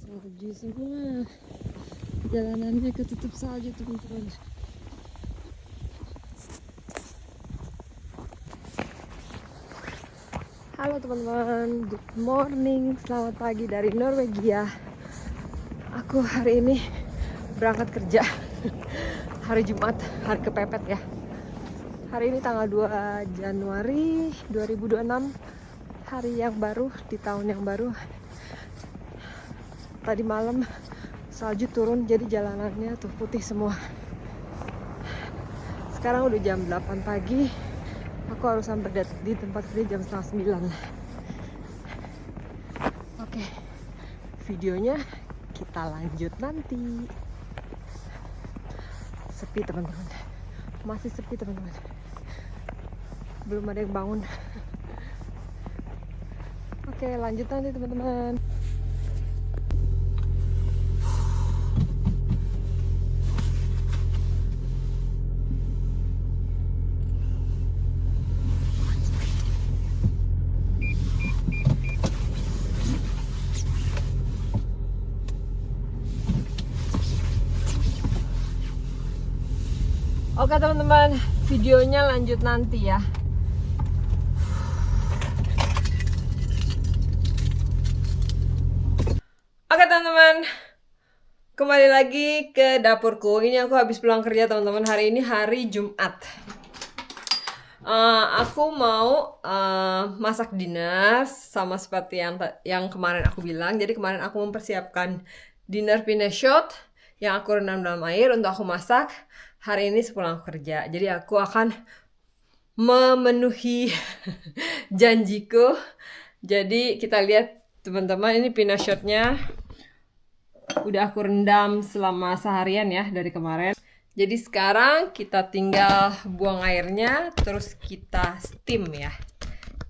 salju semua, jalanannya ketutup salju teman-teman. Halo teman-teman, good morning, selamat pagi dari Norwegia. Aku hari ini berangkat kerja hari Jumat, hari kepepet ya. Hari ini tanggal 2 Januari 2026, hari yang baru di tahun yang baru. Tadi malam salju turun, jadi jalanannya tuh putih semua. Sekarang udah jam 8 pagi. Aku harus sampai di tempat kerja jam 8:30. Oke, videonya kita lanjut nanti. Sepi teman-teman, masih sepi teman-teman. Belum ada yang bangun. Oke, lanjut nanti teman-teman. Oke teman-teman, videonya lanjut nanti ya. Oke teman-teman, kembali lagi ke dapurku. Ini aku habis pulang kerja teman-teman. Hari ini hari Jumat. Aku mau masak dinner sama seperti yang kemarin aku bilang. Jadi kemarin aku mempersiapkan dinner pineshot yang aku rendam dalam air untuk aku masak hari ini sepulang kerja. Jadi aku akan memenuhi janjiku. Jadi kita lihat teman-teman, ini pineshotnya udah aku rendam selama seharian ya dari kemarin. Jadi sekarang kita tinggal buang airnya, terus kita steam ya.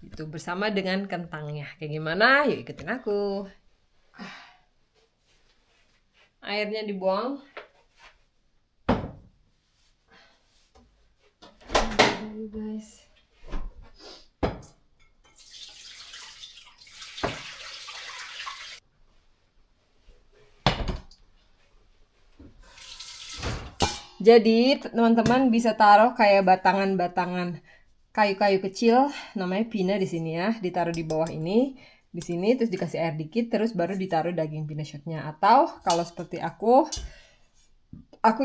Itu bersama dengan kentangnya. Kayak gimana? Yuk ikutin aku. Airnya dibuang. Guys. Jadi teman-teman bisa taruh kayak batangan-batangan kayu-kayu kecil, namanya pina di sini ya, ditaruh di bawah ini, di sini, terus dikasih air dikit, terus baru ditaruh daging pineashotnya. Atau kalau seperti aku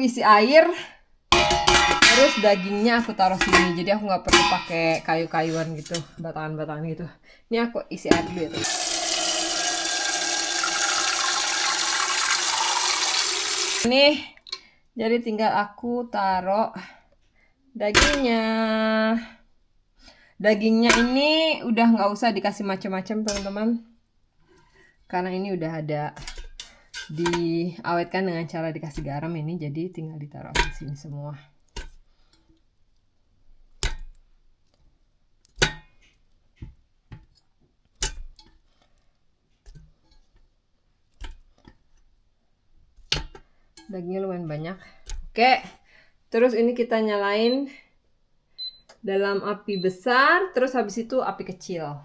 isi air, terus dagingnya aku taruh sini, jadi aku nggak perlu pakai kayu-kayuan gitu, batangan-batangan gitu. Ini aku isi air dulu ya teman. Ini jadi tinggal aku taruh dagingnya. Dagingnya ini udah nggak usah dikasih macam-macam teman-teman, karena ini udah ada diawetkan dengan cara dikasih garam ini, jadi tinggal ditaruh di sini semua. Dagingnya lumayan banyak. Oke, terus ini kita nyalain dalam api besar, terus habis itu api kecil.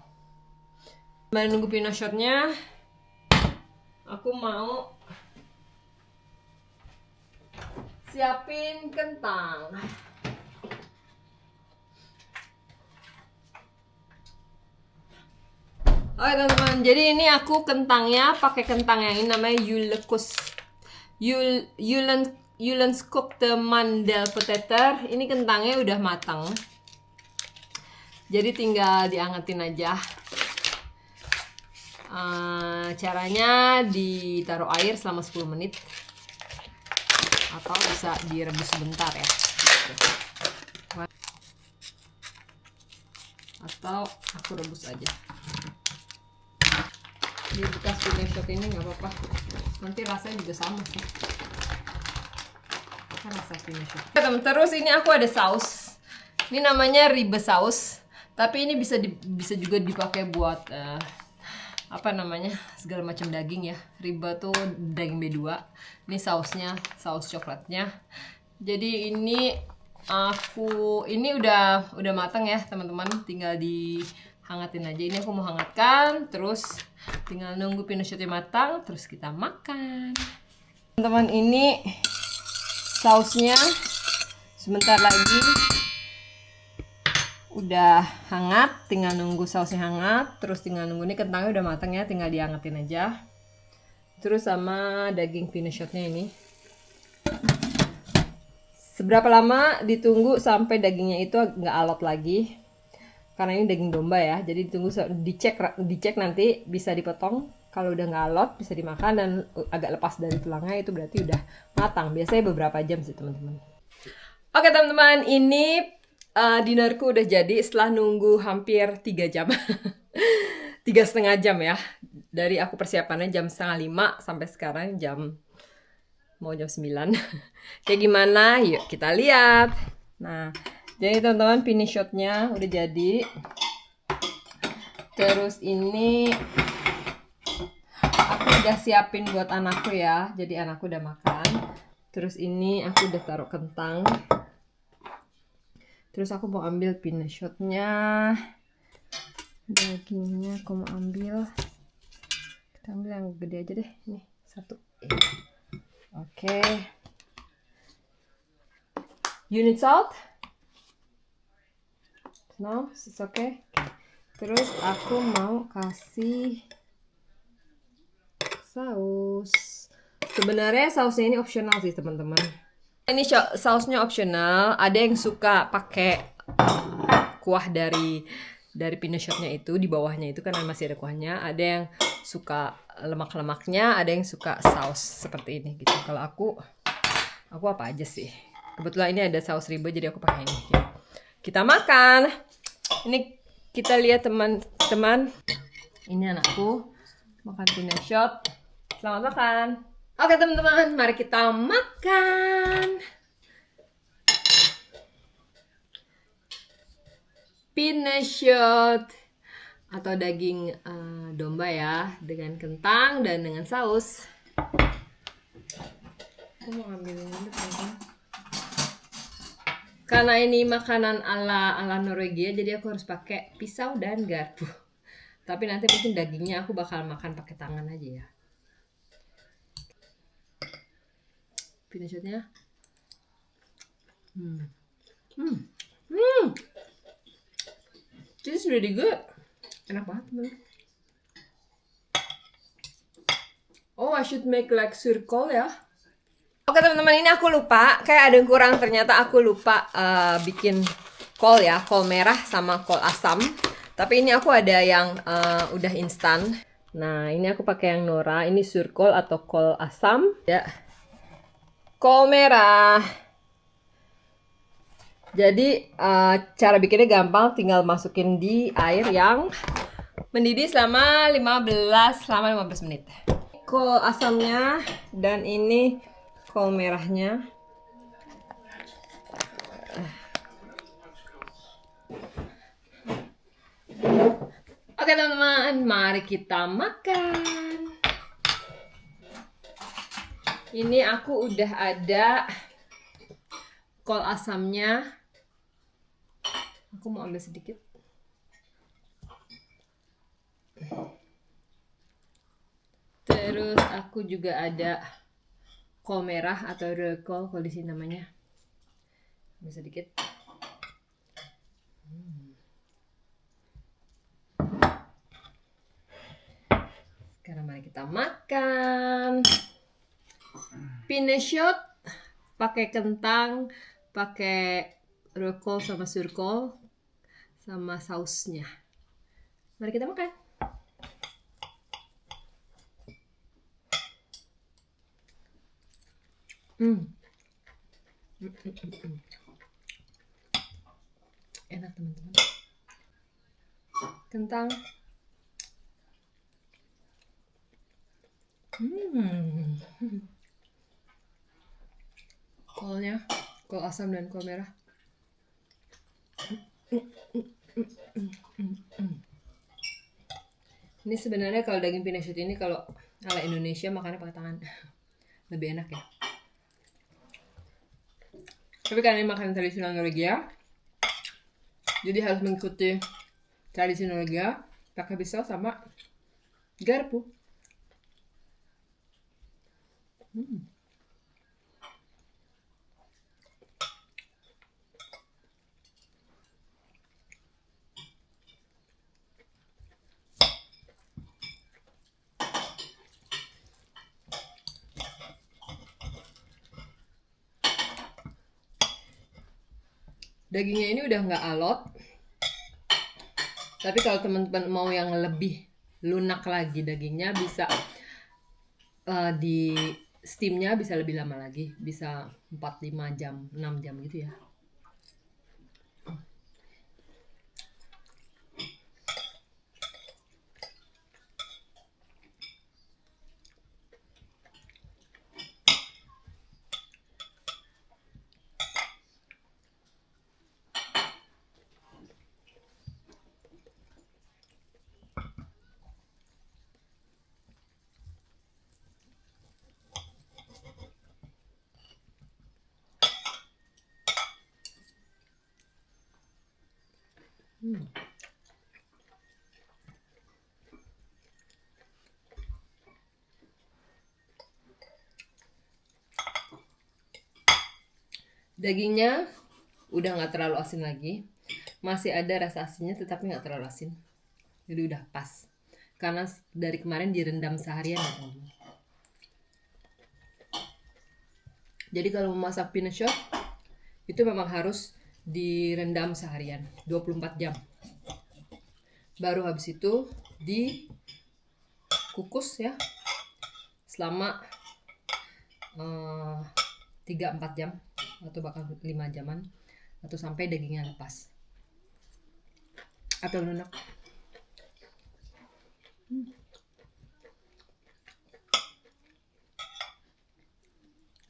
Menunggu pineashotnya, aku mau siapin kentang. Oke teman-teman, jadi ini aku kentangnya pakai kentang yang ini namanya Jyllandskokte mandelpoteter. Ini kentangnya udah matang, jadi tinggal diangetin aja. Caranya ditaruh air selama 10 menit atau bisa direbus sebentar ya, atau aku rebus aja. Di bekas pineashot ini nggak apa-apa, nanti rasanya juga sama sih, kan rasa pineashot. Terus ini aku ada saus, ini namanya ribbe saus, tapi ini bisa juga dipakai buat apa namanya, segala macam daging ya. Ribbe tuh daging B2. Ini sausnya, saus coklatnya. Jadi ini udah matang ya teman-teman, tinggal hangatin aja. Ini aku mau hangatkan, terus tinggal nunggu pinashotnya matang, terus kita makan. Teman-teman, ini sausnya sebentar lagi udah hangat, tinggal nunggu sausnya hangat, terus tinggal nunggu ini kentangnya udah matang ya, tinggal dihangatin aja. Terus sama daging pinashotnya ini. Seberapa lama ditunggu sampai dagingnya itu nggak alot lagi? Karena ini daging domba ya, jadi ditunggu, dicek nanti bisa dipotong. Kalau udah nggak alot bisa dimakan dan agak lepas dari tulangnya, itu berarti udah matang. Biasanya beberapa jam sih teman-teman. Oke teman-teman, ini dinerku udah jadi setelah nunggu hampir 3 jam. 3,5 jam ya. Dari aku persiapannya jam 4:30 sampai sekarang mau jam 9. Kayak gimana? Yuk kita lihat. Nah, jadi teman-teman, finish shotnya udah jadi. Terus ini aku udah siapin buat anakku ya. Jadi anakku udah makan. Terus ini aku udah taruh kentang. Terus aku mau ambil finish shotnya. Dagingnya aku mau ambil. Kita ambil yang gede aja deh. Nih, 1. Oke. You need salt? No, it's okay. Terus aku mau kasih saus. Sebenarnya sausnya ini optional sih teman-teman. Ini sausnya optional. Ada yang suka pakai kuah dari pinashotnya itu, di bawahnya itu kan masih ada kuahnya. Ada yang suka lemak-lemaknya, ada yang suka saus seperti ini gitu. Kalau aku apa aja sih. Kebetulan ini ada saus riba jadi aku pakai ini. Kita makan. Ini kita lihat teman-teman. Ini anakku makan pinashot. Selamat makan. Oke teman-teman, mari kita makan. Pinashot atau daging domba ya, dengan kentang dan dengan saus. Aku mau ambil ini teman-teman. Karena ini makanan ala Norwegia, jadi aku harus pakai pisau dan garpu. Tapi nanti mungkin dagingnya aku bakal makan pakai tangan aja ya. Pinashotnya. This is really good. Enak banget teman. Oh, I should make like circle ya. Oke teman-teman, ini aku lupa. Kayak ada yang kurang, ternyata aku lupa bikin kol ya. Kol merah sama kol asam. Tapi ini aku ada yang udah instan. Nah, ini aku pakai yang Nora. Ini surkol atau kol asam. Ya. Kol merah. Jadi cara bikinnya gampang, tinggal masukin di air yang mendidih selama 15 menit. Kol asamnya dan ini kol merahnya. Oke teman-teman, mari kita makan. Ini aku udah ada kol asamnya. Aku mau ambil sedikit. Terus aku juga ada kol merah atau rødkål kalau di sini namanya. Ambil sedikit. Sekarang mari kita makan. Pinashot pakai kentang, pakai rødkål sama surkål sama sausnya. Mari kita makan. Enak teman-teman. Kentang. Kolnya, kol asam dan kol merah. Ini sebenarnya kalau daging pinashot ini kalau ala Indonesia makannya pakai tangan. Lebih enak ya. Tapi karena ini makanan tradisional Norwegia, jadi harus mengikuti tradisi Norwegia pakai pisau sama garpu. Dagingnya ini udah nggak alot, tapi kalau teman-teman mau yang lebih lunak lagi dagingnya, bisa di steamnya bisa lebih lama lagi, bisa 4-5 jam, 6 jam gitu ya. Dagingnya udah nggak terlalu asin lagi, masih ada rasa asinnya tetapi nggak terlalu asin, jadi udah pas karena dari kemarin direndam seharian ya teman-teman. Jadi kalau memasak pinashot itu memang harus direndam seharian 24 jam, baru habis itu dikukus ya selama 3-4 jam atau bahkan 5 jaman, atau sampai dagingnya lepas atau lunak.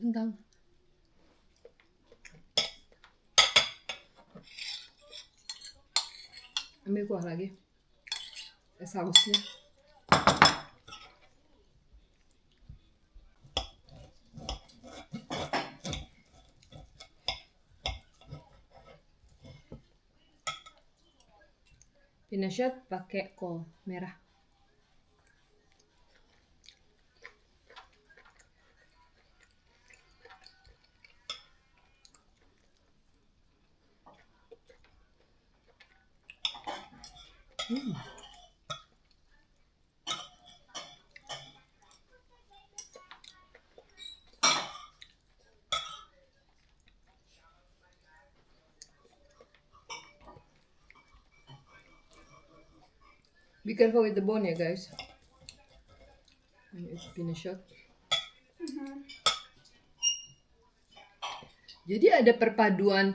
Kentang. Ambil kuah lagi, sausnya. Pinashot pakai kol merah. Be careful with the bone ya guys. It's pinashot. Jadi ada perpaduan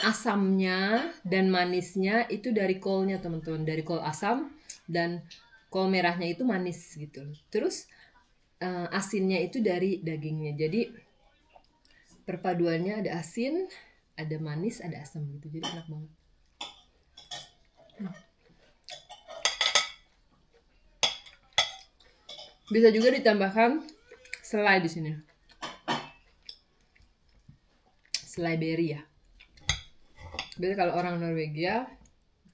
asamnya dan manisnya itu dari kolnya teman-teman, dari kol asam dan kol merahnya itu manis gitu. Terus asinnya itu dari dagingnya. Jadi perpaduannya ada asin, ada manis, ada asam gitu. Jadi enak banget. Bisa juga ditambahkan selai di sini. Selai berry ya. Biasanya kalau orang Norwegia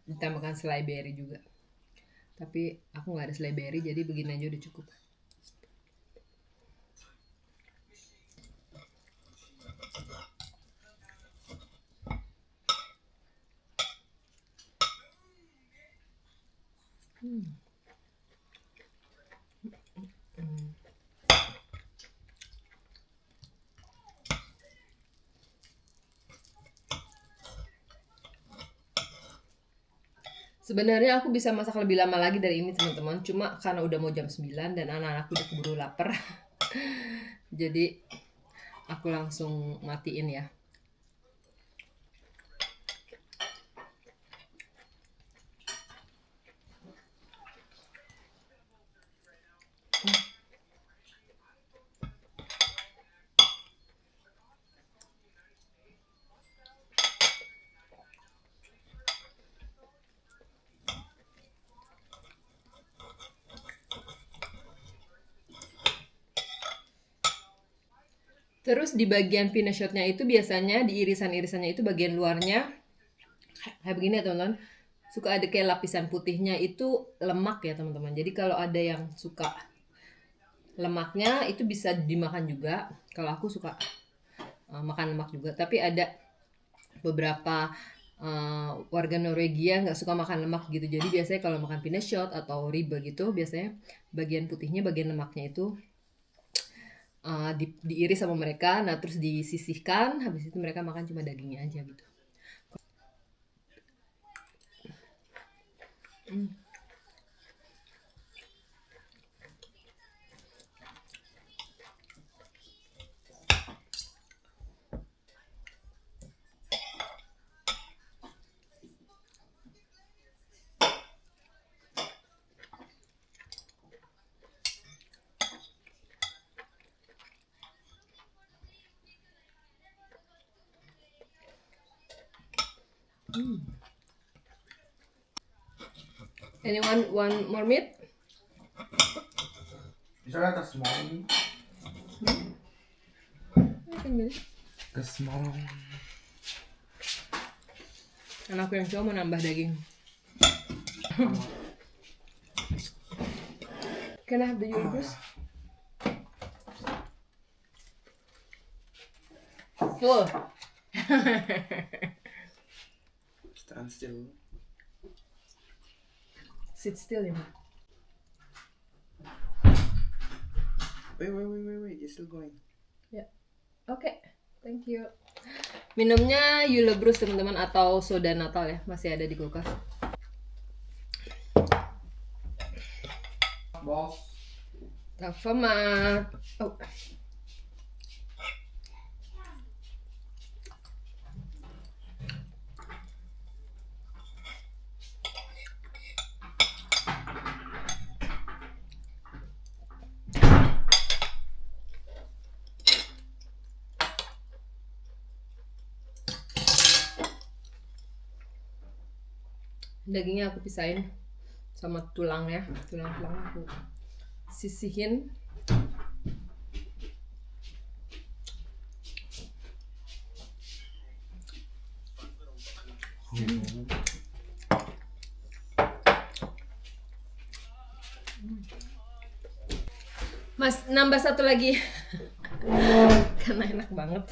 ditambahkan selai berry juga. Tapi aku nggak ada selai berry, jadi begini aja udah cukup. Sebenarnya aku bisa masak lebih lama lagi dari ini teman-teman, cuma karena udah mau jam 9 dan anak-anakku udah keburu lapar. Jadi aku langsung matiin ya. Terus di bagian pinashotnya itu biasanya di irisan-irisannya itu bagian luarnya Kayak begini ya teman-teman, suka ada kayak lapisan putihnya itu lemak ya teman-teman. Jadi kalau ada yang suka lemaknya itu bisa dimakan juga. Kalau aku suka makan lemak juga, tapi ada beberapa warga Norwegia nggak suka makan lemak gitu. Jadi biasanya kalau makan pinnekjøtt atau ribbe gitu, biasanya bagian putihnya, bagian lemaknya itu diiris sama mereka, nah terus disisihkan, habis itu mereka makan cuma dagingnya aja gitu. Anyone want more meat? Is that a small one? A small one. Karena aku yang cowok mau nambah daging. Can I have the yogurt? Full. Stand still. Sit still ya. Wait. You're still going. Ya. Oke. Thank you. Minumnya Julebrus teman-teman, atau soda Natal ya, masih ada di kulkas. Boss. Tack för mat. Oh. Dagingnya aku pisahin sama tulangnya, tulang-tulang aku sisihin. Mas, nambah satu lagi. Karena enak banget.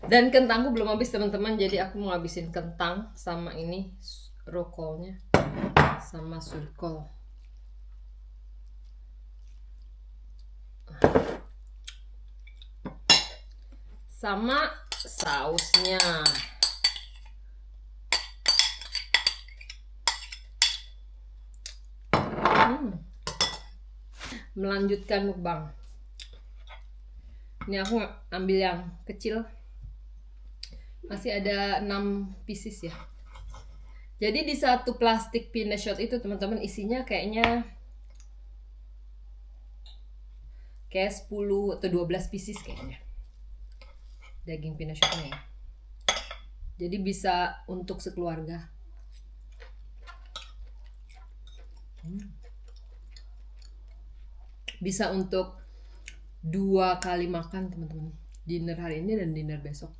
Dan kentangku belum habis teman-teman, jadi aku mau habisin kentang sama ini rokolnya sama surkol. Sama sausnya. Melanjutkan mukbang. Ini aku ambil yang kecil. Masih ada 6 pieces ya. Jadi di satu plastik pinnekjøtt itu teman-teman isinya kayaknya kayak 10 atau 12 pieces kayaknya. Daging pinnekjøttnya ya. Jadi bisa untuk sekeluarga. Bisa untuk 2 kali makan teman-teman. Dinner hari ini dan dinner besok.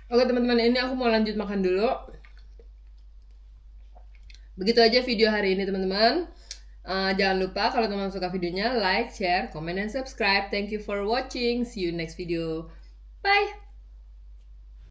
Oke teman-teman, ini aku mau lanjut makan dulu. Begitu aja video hari ini teman-teman. Jangan lupa kalau teman-teman suka videonya, like, share, comment, dan subscribe. Thank you for watching. See you next video. Bye!